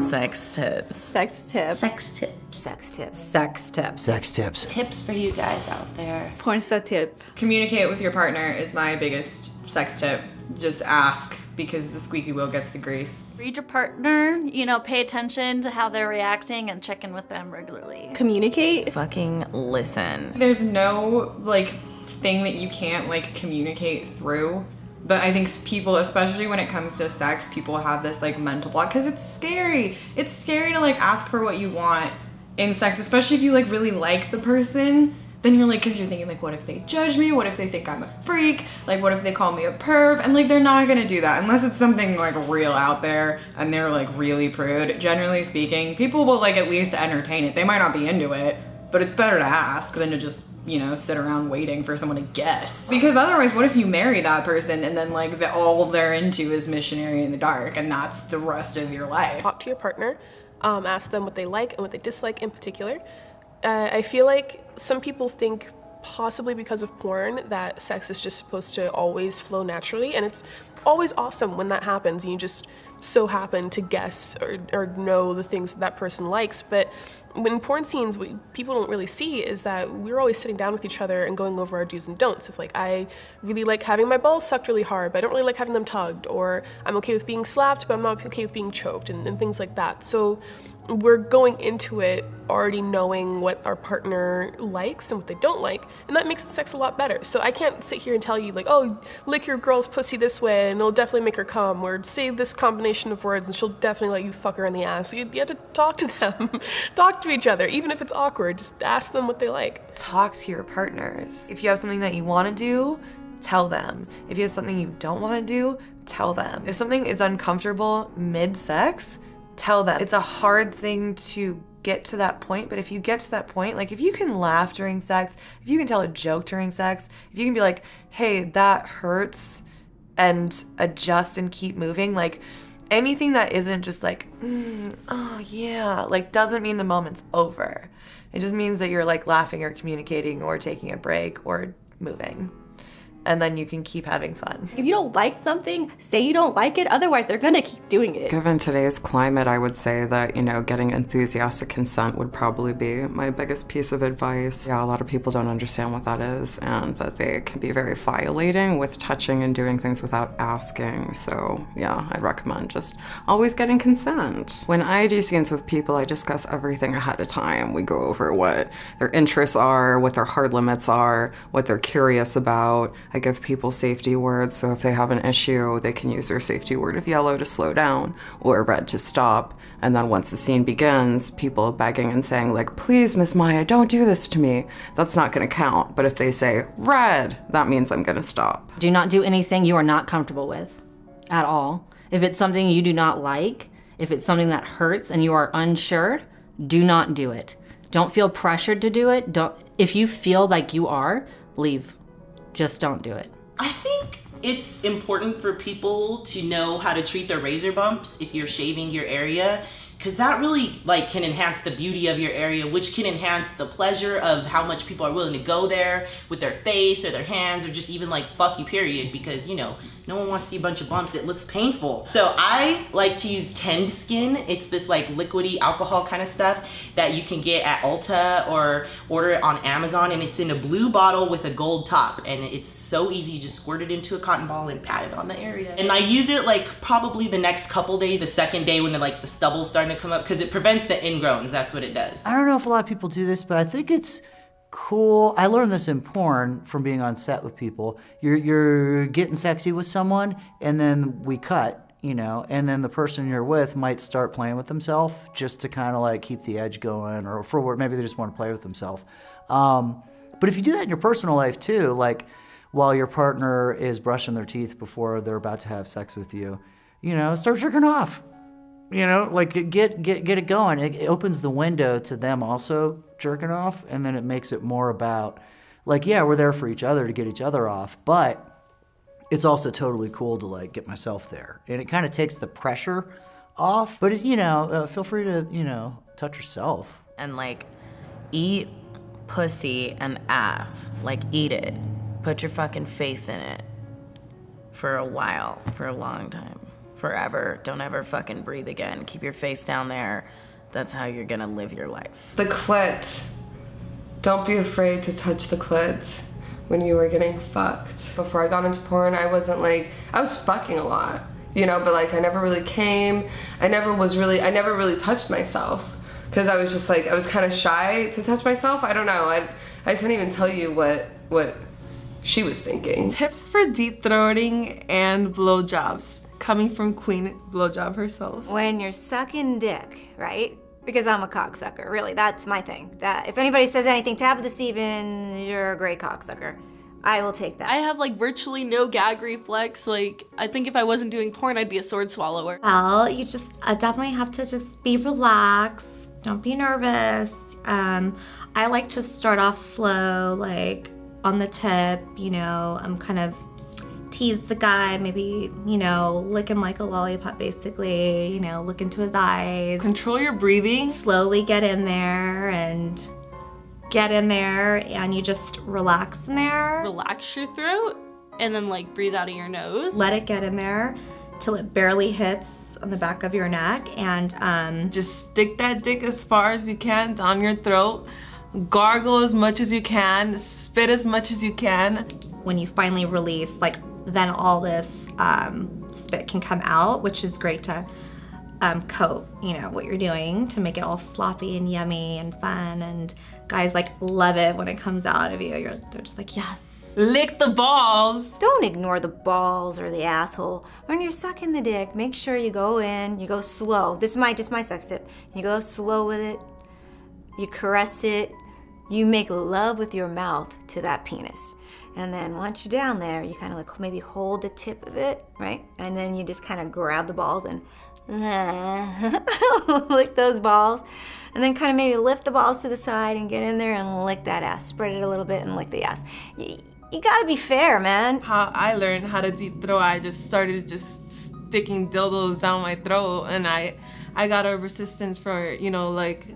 Sex tips. Sex tips. Sex tips. Sex tips. Sex tips. Sex tips. Tips for you guys out there. Pornstar tip. Communicate with your partner is my biggest sex tip. Just ask, because the squeaky wheel gets the grease. Read your partner, you know, pay attention to how they're reacting and check in with them regularly. Communicate. Fucking listen. There's no, like, thing that you can't, like, communicate through. But I think people, especially when it comes to sex, people have this, like, mental block, because it's scary. It's scary to, like, ask for what you want in sex, especially if you, like, really like the person. Then you're like, because you're thinking, like, what if they judge me? What if they think I'm a freak? Like, what if they call me a perv? And, like, they're not gonna do that unless it's something, like, real out there and they're, like, really prude. Generally speaking, people will, like, at least entertain it. They might not be into it, but it's better to ask than to just, you know, sit around waiting for someone to guess. Because otherwise, what if you marry that person and then, like, all they're into is missionary in the dark and that's the rest of your life? Talk to your partner, ask them what they like and what they dislike in particular. I feel like some people think, possibly because of porn, that sex is just supposed to always flow naturally, and it's always awesome when that happens and you just so happen to guess or know the things that person likes. But when porn scenes, what people don't really see is that we're always sitting down with each other and going over our do's and don'ts. If, like, I really like having my balls sucked really hard, but I don't really like having them tugged, or I'm okay with being slapped, but I'm not okay with being choked, and things like that. So we're going into it already knowing what our partner likes and what they don't like, and that makes the sex a lot better. So I can't sit here and tell you, like, oh, lick your girl's pussy this way and it'll definitely make her come, or say this combination of words and she'll definitely let you fuck her in the ass. You have to talk to them, talk to each other, even if it's awkward. Just ask them what they like. Talk to your partners. If you have something that you want to do, tell them. If you have something you don't want to do, tell them. If something is uncomfortable mid-sex, tell them. It's a hard thing to get to that point, but if you get to that point, like, if you can laugh during sex, if you can tell a joke during sex, if you can be like, hey, that hurts, and adjust and keep moving, like, anything that isn't just like, oh yeah, like, doesn't mean the moment's over. It just means that you're, like, laughing or communicating or taking a break or moving. And then you can keep having fun. If you don't like something, say you don't like it, otherwise they're gonna keep doing it. Given today's climate, I would say that, you know, getting enthusiastic consent would probably be my biggest piece of advice. Yeah, a lot of people don't understand what that is, and that they can be very violating with touching and doing things without asking. So yeah, I'd recommend just always getting consent. When I do scenes with people, I discuss everything ahead of time. We go over what their interests are, what their hard limits are, what they're curious about. I give people safety words, so if they have an issue, they can use their safety word of yellow to slow down or red to stop. And then once the scene begins, people begging and saying, like, please, Miss Maya, don't do this to me. That's not gonna count. But if they say red, that means I'm gonna stop. Do not do anything you are not comfortable with at all. If it's something you do not like, if it's something that hurts and you are unsure, do not do it. Don't feel pressured to do it. If you feel like you are, leave. Just don't do it. I think it's important for people to know how to treat their razor bumps if you're shaving your area, because that really, like, can enhance the beauty of your area, which can enhance the pleasure of how much people are willing to go there with their face or their hands, or just even, like, fuck you, period, because, you know, no one wants to see a bunch of bumps. It looks painful. So I like to use Tend Skin. It's this, like, liquidy alcohol kind of stuff that you can get at Ulta or order it on Amazon, and it's in a blue bottle with a gold top, and it's so easy. You just squirt it into a cotton ball and pat it on the area. And I use it, like, probably the next couple days, the second day when the stubble's starting to come up, because it prevents the ingrowns. That's what it does. I don't know if a lot of people do this, but I think it's cool. I learned this in porn from being on set with people. You're getting sexy with someone, and then we cut, you know, and then the person you're with might start playing with themselves just to kind of, like, keep the edge going, or for maybe they just want to play with themselves. But if you do that in your personal life too, like while your partner is brushing their teeth before they're about to have sex with you, you know, start jerking off. You know, like, get it going. It opens the window to them also jerking off, and then it makes it more about, like, yeah, we're there for each other to get each other off, but it's also totally cool to, like, get myself there. And it kind of takes the pressure off, but, you know, feel free to, you know, touch yourself. And, like, eat pussy and ass. Like, eat it. Put your fucking face in it. For a while. For a long time. For forever. Don't ever fucking breathe again. Keep your face down there. That's how you're gonna live your life. The clit. Don't be afraid to touch the clit when you were getting fucked. Before I got into porn, I wasn't like, I was fucking a lot, you know, but like I never really came. I never really touched myself because I was just like, I was kind of shy to touch myself. I don't know. I couldn't even tell you what she was thinking. Tips for deep throating and blowjobs, coming from Queen Blowjob herself. When you're sucking dick, right? Because I'm a cocksucker, really, that's my thing. That if anybody says anything, Tabitha Stevens, you're a great cocksucker. I will take that. I have like virtually no gag reflex. Like, I think if I wasn't doing porn, I'd be a sword swallower. Well, you just definitely have to just be relaxed. Don't be nervous. I like to start off slow, like on the tip, you know, I'm kind of tease the guy, maybe, you know, lick him like a lollipop basically, you know, look into his eyes. Control your breathing. Slowly get in there and you just relax in there. Relax your throat and then like breathe out of your nose. Let it get in there till it barely hits on the back of your neck and just stick that dick as far as you can down your throat. Gargle as much as you can, spit as much as you can. When you finally release, like then all this spit can come out, which is great to coat, you know, what you're doing to make it all sloppy and yummy and fun. And guys like love it when it comes out of you. They're just like, yes. Lick the balls. Don't ignore the balls or the asshole. When you're sucking the dick, make sure you go in, you go slow. This is just my sex tip. You go slow with it, you caress it, you make love with your mouth to that penis. And then once you're down there, you kind of like maybe hold the tip of it, right? And then you just kind of grab the balls and lick those balls. And then kind of maybe lift the balls to the side and get in there and lick that ass. Spread it a little bit and lick the ass. You gotta be fair, man. How I learned how to deep throat, I just started just sticking dildos down my throat, and I got a resistance for, you know, like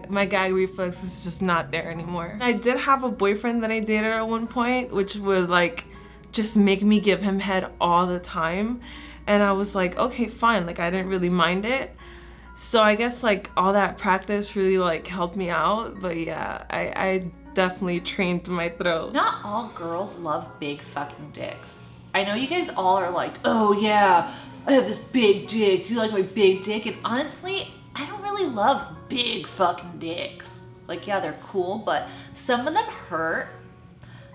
my gag reflex is just not there anymore. I did have a boyfriend that I dated at one point, which would like just make me give him head all the time. And I was like, okay, fine, like I didn't really mind it. So I guess like all that practice really like helped me out. But yeah, I definitely trained my throat. Not all girls love big fucking dicks. I know you guys all are like, oh yeah, I have this big dick. Do you like my big dick? And honestly, I don't really love big fucking dicks. Like, yeah, they're cool, but some of them hurt.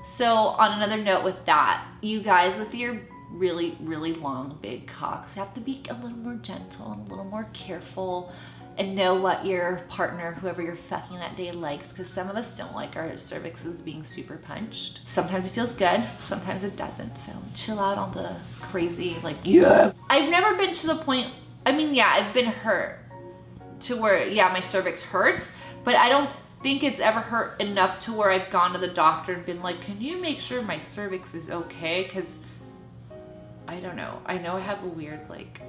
So on another note with that, you guys with your really, really long, big cocks have to be a little more gentle and a little more careful and know what your partner, whoever you're fucking that day, likes, because some of us don't like our cervixes being super punched. Sometimes it feels good, sometimes it doesn't, so chill out on the crazy, like, yeah. I've never been to the point, I mean, yeah, I've been hurt to where, yeah, my cervix hurts, but I don't think it's ever hurt enough to where I've gone to the doctor and been like, can you make sure my cervix is okay? Because I don't know. I know I have a weird, like,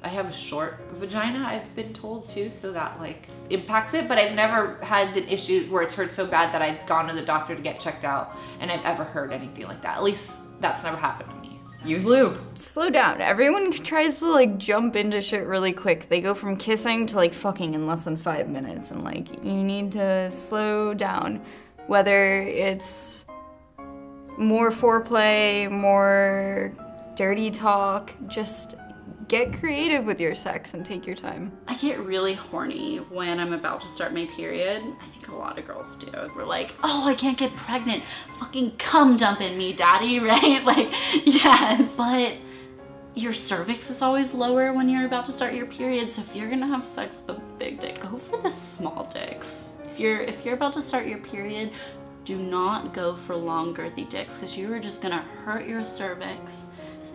I have a short vagina, I've been told too, so that like impacts it, but I've never had an issue where it's hurt so bad that I've gone to the doctor to get checked out and I've ever heard anything like that. At least that's never happened to me. Use lube. Slow down. Everyone tries to like jump into shit really quick. They go from kissing to like fucking in less than 5 minutes, and like you need to slow down. Whether it's more foreplay, more dirty talk, just get creative with your sex and take your time. I get really horny when I'm about to start my period. I think a lot of girls do. We're like, oh, I can't get pregnant. Fucking cum dump in me, daddy, right? Like, yes. But your cervix is always lower when you're about to start your period. So if you're gonna have sex with a big dick, go for the small dicks. If you're about to start your period, do not go for long girthy dicks, because you are just gonna hurt your cervix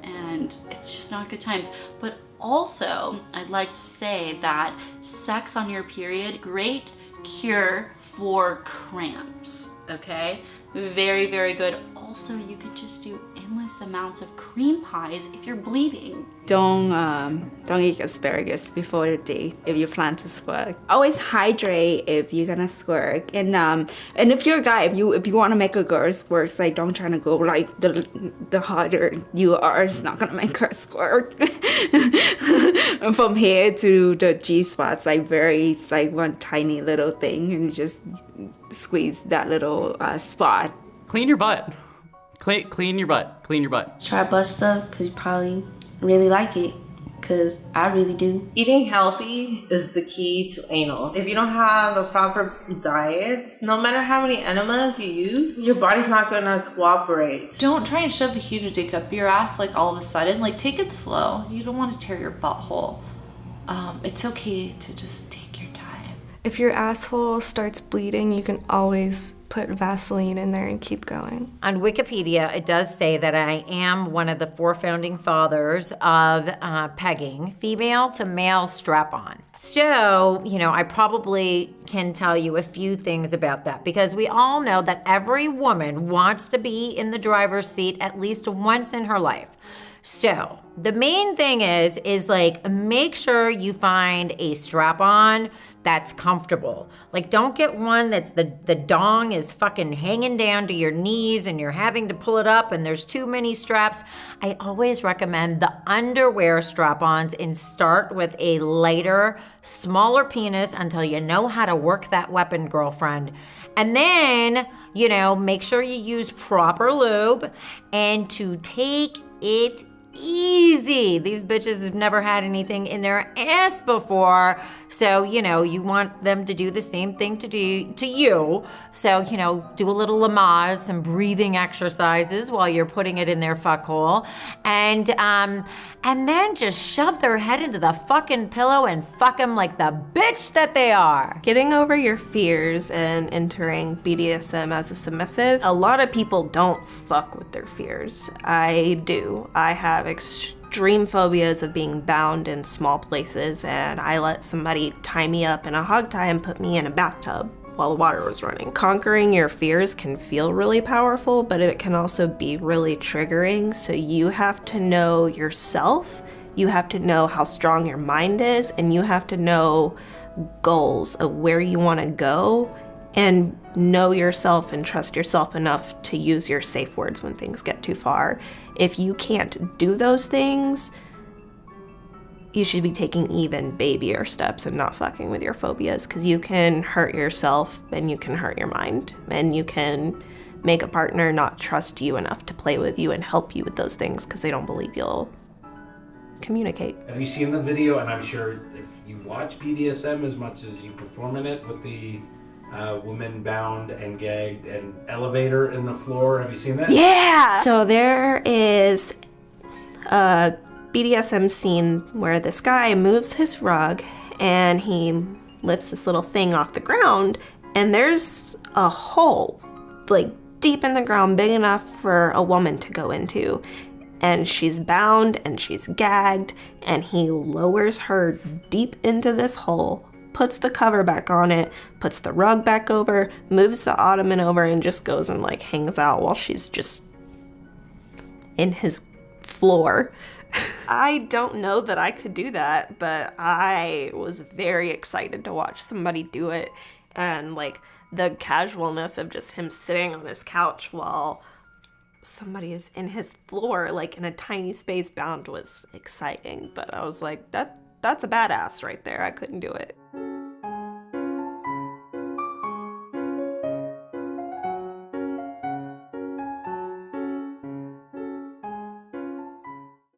and it's just not good times. But also, I'd like to say that sex on your period, great cure for cramps, okay? Very, very good. also you could just do endless amounts of cream pies if you're bleeding. Don't eat asparagus before the date if you plan to squirt. Always hydrate if you're gonna squirt. And if you're a guy, if you want to make a girl squirt, like don't try to go like the harder you are, it's not gonna make her squirt. From here to the G spot's like it's like one tiny little thing, and you just squeeze that little spot. Clean your butt. Clean your butt. Clean your butt. Try butt stuff because you probably really like it, because I really do. Eating healthy is the key to anal. If you don't have a proper diet, no matter how many enemas you use, your body's not gonna cooperate. Don't try and shove a huge dick up your ass like all of a sudden. Like, take it slow. You don't want to tear your butthole. It's okay to just take your time. If your asshole starts bleeding, you can always put Vaseline in there and keep going. On Wikipedia, it does say that I am one of the 4 founding fathers of pegging, female to male strap-on. So, you know, I probably can tell you a few things about that, because we all know that every woman wants to be in the driver's seat at least once in her life. So the main thing is like, make sure you find a strap-on that's comfortable. Like, don't get one that's the dong is fucking hanging down to your knees and you're having to pull it up and there's too many straps. I always recommend the underwear strap-ons and start with a lighter, smaller penis until you know how to work that weapon, girlfriend. And then, you know, make sure you use proper lube and to take it easy. These bitches have never had anything in their ass before. So, you know, you want them to do the same thing to you. So, you know, do a little Lamaze, some breathing exercises while you're putting it in their fuckhole. And then just shove their head into the fucking pillow and fuck them like the bitch that they are. Getting over your fears and entering BDSM as a submissive, a lot of people don't fuck with their fears. I do. I have extreme phobias of being bound in small places, and I let somebody tie me up in a hog tie and put me in a bathtub while the water was running. Conquering your fears can feel really powerful, but it can also be really triggering. So you have to know yourself, you have to know how strong your mind is, and you have to know goals of where you want to go, and know yourself and trust yourself enough to use your safe words when things get too far. If you can't do those things, you should be taking even babyer steps and not fucking with your phobias, because you can hurt yourself and you can hurt your mind, and you can make a partner not trust you enough to play with you and help you with those things because they don't believe you'll communicate. Have you seen the video? And I'm sure if you watch BDSM as much as you perform in it, with the women bound and gagged and elevator in the floor, have you seen that? Yeah! So there is a BDSM scene where this guy moves his rug and he lifts this little thing off the ground, and there's a hole, like deep in the ground, big enough for a woman to go into. And she's bound and she's gagged, and he lowers her deep into this hole, puts the cover back on it, puts the rug back over, moves the ottoman over, and just goes and like hangs out while she's just in his floor. I don't know that I could do that, but I was very excited to watch somebody do it, and like the casualness of just him sitting on his couch while somebody is in his floor, like in a tiny space bound, was exciting. But I was like, that's a badass right there. I couldn't do it.